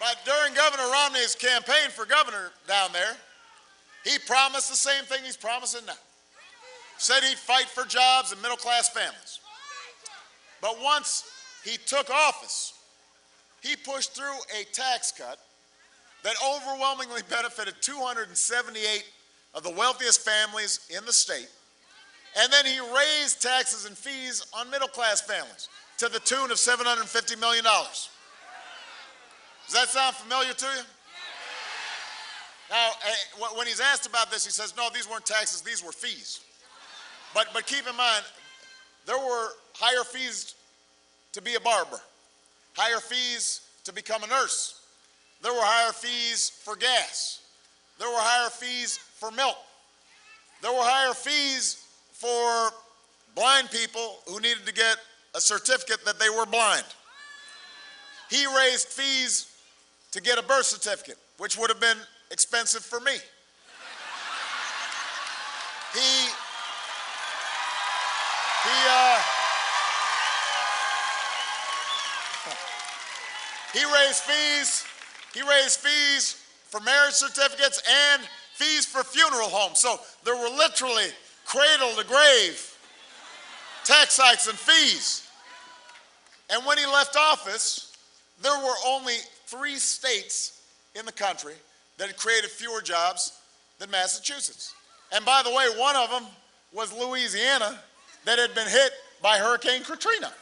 But during Governor Romney's campaign for governor down there, he promised the same thing he's promising now. Said he'd fight for jobs and middle-class families. But once he took office, he pushed through a tax cut that overwhelmingly benefited 278 of the wealthiest families in the state. And then he raised taxes and fees on middle-class families to the tune of $750 million. Does that sound familiar to you? Now, when he's asked about this, he says, no, these weren't taxes, these were fees. But keep in mind, there were higher fees to be a barber, higher fees to become a nurse. There were higher fees for gas. There were higher fees for milk. There were higher fees for blind people who needed to get a certificate that they were blind. He raised fees to get a birth certificate, which would have been expensive for me. He raised fees for marriage certificates and fees for funeral homes. So there were literally cradle to grave tax hikes and fees. And when he left office, there were only 3 states in the country that had created fewer jobs than Massachusetts. And by the way, one of them was Louisiana, that had been hit by Hurricane Katrina.